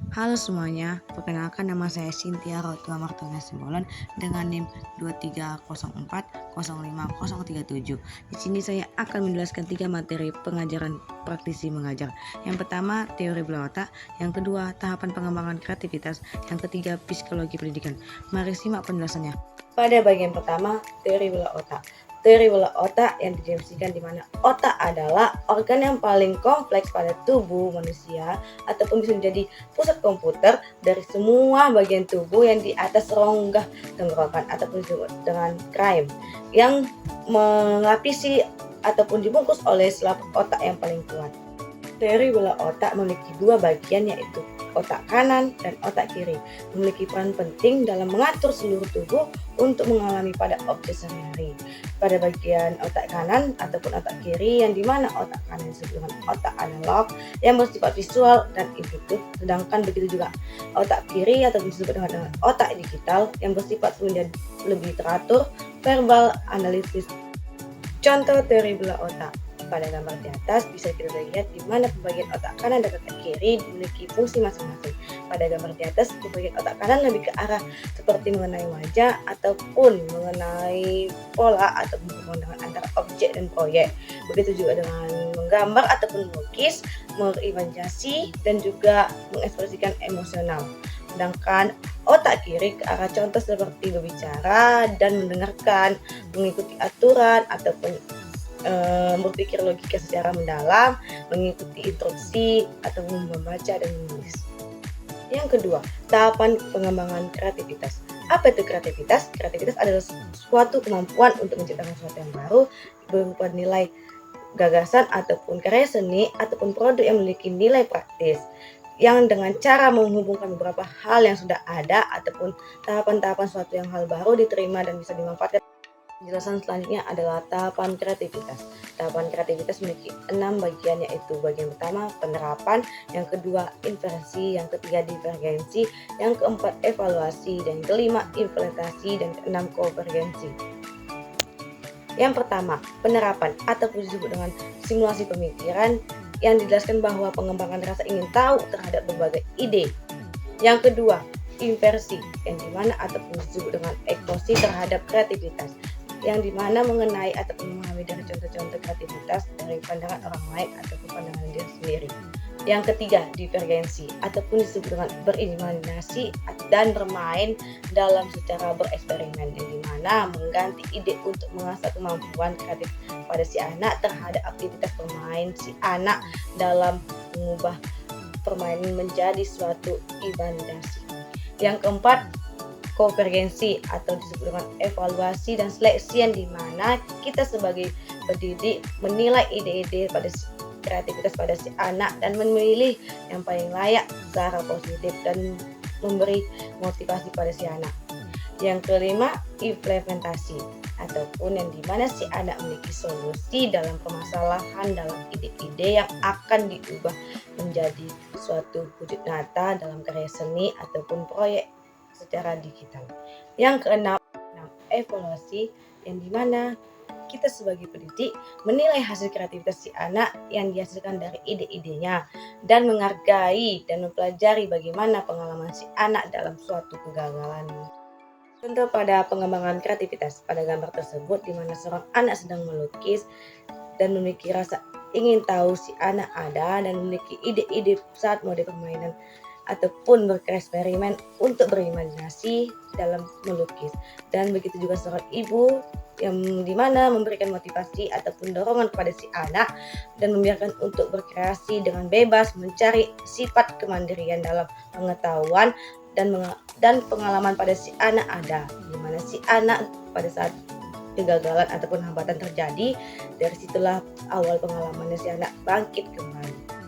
Halo semuanya, perkenalkan nama saya Cynthia Rotua Martona Simbolon dengan NIM 230405037. Di sini saya akan menjelaskan 3 materi pengajaran praktisi mengajar. Yang pertama, teori bola otak, yang kedua, tahapan pengembangan kreativitas, yang ketiga, psikologi pendidikan. Mari simak penjelasannya. Pada bagian pertama, teori bola otak. Teori bola otak yang didefinisikan di mana otak adalah organ yang paling kompleks pada tubuh manusia ataupun bisa menjadi pusat komputer dari semua bagian tubuh yang di atas rongga tenggorokan ataupun disebut dengan crime yang melapisi ataupun dibungkus oleh selaput otak yang paling kuat. Teori bola otak memiliki dua bagian yaitu otak kanan dan otak kiri, memiliki peran penting dalam mengatur seluruh tubuh untuk mengalami pada objek sehari-hari. Pada bagian otak kanan ataupun otak kiri yang dimana otak kanan disebut dengan otak analog yang bersifat visual dan intuitif, sedangkan begitu juga otak kiri atau disebut dengan otak digital yang bersifat menjadi lebih teratur, verbal, analisis. Contoh teori bola otak. Pada gambar di atas bisa kita lihat di mana pembagian otak kanan dan otak kiri memiliki fungsi masing-masing. Pada gambar di atas, pembagian otak kanan lebih ke arah seperti mengenai wajah ataupun mengenai pola atau pemandangan antara objek dan proyek. Begitu juga dengan menggambar ataupun melukis, berimajinasi dan juga mengekspresikan emosional. Sedangkan otak kiri ke arah contoh seperti berbicara dan mendengarkan, mengikuti aturan ataupun berpikir logika secara mendalam, mengikuti instruksi atau membaca dan menulis. Yang kedua, tahapan pengembangan kreativitas. Apa itu kreativitas? Kreativitas adalah suatu kemampuan untuk menciptakan sesuatu yang baru berupa nilai gagasan ataupun karya seni ataupun produk yang memiliki nilai praktis yang dengan cara menghubungkan beberapa hal yang sudah ada ataupun tahapan-tahapan suatu yang hal baru diterima dan bisa dimanfaatkan. Penjelasan selanjutnya adalah tahapan kreativitas. Tahapan kreativitas memiliki 6 bagian yaitu bagian pertama penerapan, yang kedua inversi, yang ketiga divergensi, yang keempat evaluasi, dan kelima implementasi, dan keenam konvergensi. Yang pertama, penerapan ataupun disebut dengan simulasi pemikiran yang dijelaskan bahwa pengembangan rasa ingin tahu terhadap berbagai ide. Yang kedua, inversi yang dimana ataupun disebut dengan eksplosi terhadap kreativitas yang dimana mengenai ataupun memahami dari contoh-contoh kreativitas dari pandangan orang lain ataupun pandangan diri sendiri. Yang ketiga, divergensi ataupun disebut dengan berimajinasi dan bermain dalam secara bereksperimen yang dimana mengganti ide untuk mengasah kemampuan kreatif pada si anak terhadap aktivitas bermain si anak dalam mengubah permainan menjadi suatu imajinasi. Yang keempat, konvergensi atau disebut dengan evaluasi dan seleksi yang dimana kita sebagai pendidik menilai ide-ide pada kreativitas pada si anak dan memilih yang paling layak secara positif dan memberi motivasi pada si anak. Yang kelima, implementasi ataupun yang dimana si anak memiliki solusi dalam permasalahan dalam ide-ide yang akan diubah menjadi suatu wujud nyata dalam karya seni ataupun proyek secara digital. Yang keenam, evaluasi yang dimana kita sebagai pendidik menilai hasil kreativitas si anak yang dihasilkan dari ide-idenya dan menghargai dan mempelajari bagaimana pengalaman si anak dalam suatu kegagalan. Contoh pada pengembangan kreativitas pada gambar tersebut di mana seorang anak sedang melukis dan memiliki rasa ingin tahu si anak ada dan memiliki ide-ide saat mode permainan ataupun bereksperimen untuk berimajinasi dalam melukis. Dan begitu juga seorang ibu yang dimana memberikan motivasi ataupun dorongan kepada si anak dan membiarkan untuk berkreasi dengan bebas mencari sifat kemandirian dalam pengetahuan dan pengalaman pada si anak ada, dimana si anak pada saat kegagalan ataupun hambatan terjadi, dari situlah awal pengalamannya si anak bangkit kembali.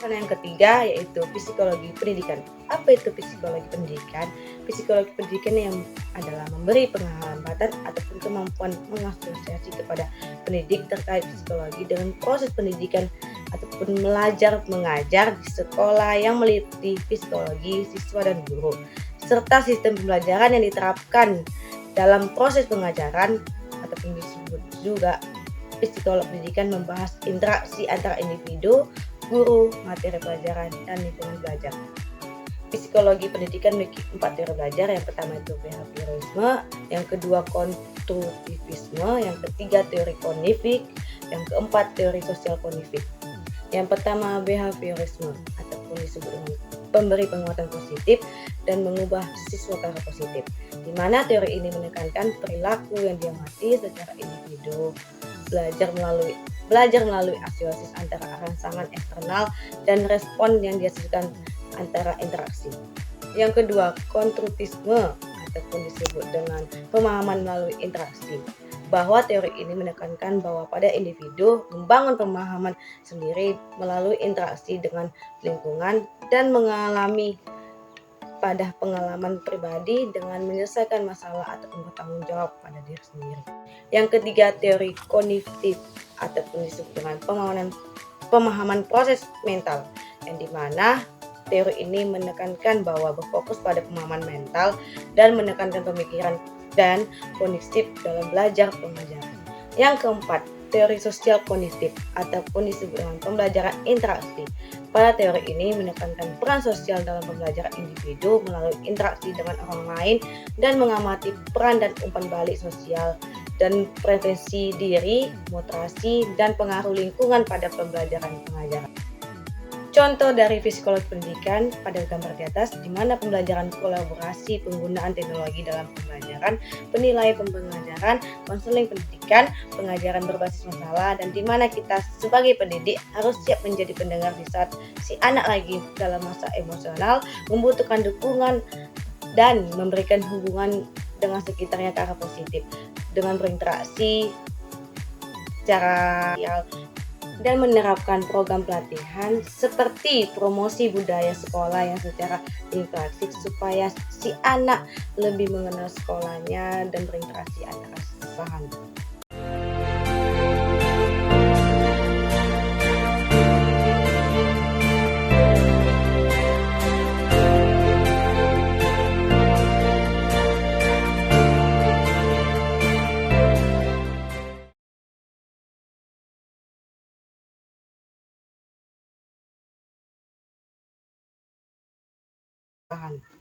Karena yang ketiga yaitu psikologi pendidikan. Apa itu psikologi pendidikan? Psikologi pendidikan yang adalah memberi penghambatan ataupun kemampuan mengasosiasi kepada pendidik terkait psikologi dengan proses pendidikan ataupun belajar mengajar di sekolah yang meliputi psikologi siswa dan guru serta sistem pembelajaran yang diterapkan dalam proses pengajaran ataupun disebut juga psikolog pendidikan membahas interaksi antara individu, guru, materi pelajaran, dan lingkungan belajar. Psikologi pendidikan memiliki 4 teori belajar. Yang pertama itu behaviorisme, yang kedua konstruktivisme, yang ketiga teori kognitif, yang keempat teori sosial kognitif. Yang pertama behaviorisme ataupun disebut dengan pemberi penguatan positif dan mengubah siswa ke arah positif, di mana teori ini menekankan perilaku yang diamati secara individu, belajar melalui asiosis antara rangsangan eksternal dan respon yang dihasilkan antara interaksi. Yang kedua, konstruktivisme ataupun disebut dengan pemahaman melalui interaksi, bahwa teori ini menekankan bahwa pada individu membangun pemahaman sendiri melalui interaksi dengan lingkungan dan mengalami pada pengalaman pribadi dengan menyelesaikan masalah ataupun bertanggung jawab pada diri sendiri. Yang ketiga, teori kognitif ataupun disebut dengan pemahaman proses mental, yang dimana teori ini menekankan bahwa berfokus pada pemahaman mental dan menekankan pemikiran dan kognitif dalam belajar pengajaran. Yang keempat, teori sosial kognitif ataupun disebut dengan pembelajaran interaksi. Pada teori ini menekankan peran sosial dalam pembelajaran individu melalui interaksi dengan orang lain dan mengamati peran dan umpan balik sosial dan prevensi diri, motivasi, dan pengaruh lingkungan pada pembelajaran pengajaran. Contoh dari psikologi pendidikan pada gambar di atas, di mana pembelajaran kolaborasi, penggunaan teknologi dalam pembelajaran, penilaian pembelajaran, konseling pendidikan, pengajaran berbasis masalah, dan di mana kita sebagai pendidik harus siap menjadi pendengar di saat si anak lagi dalam masa emosional, membutuhkan dukungan dan memberikan hubungan dengan sekitarnya ke arah positif dengan berinteraksi secara dan menerapkan program pelatihan seperti promosi budaya sekolah yang secara interaktif supaya si anak lebih mengenal sekolahnya dan berinteraksi antara sesama. Paham.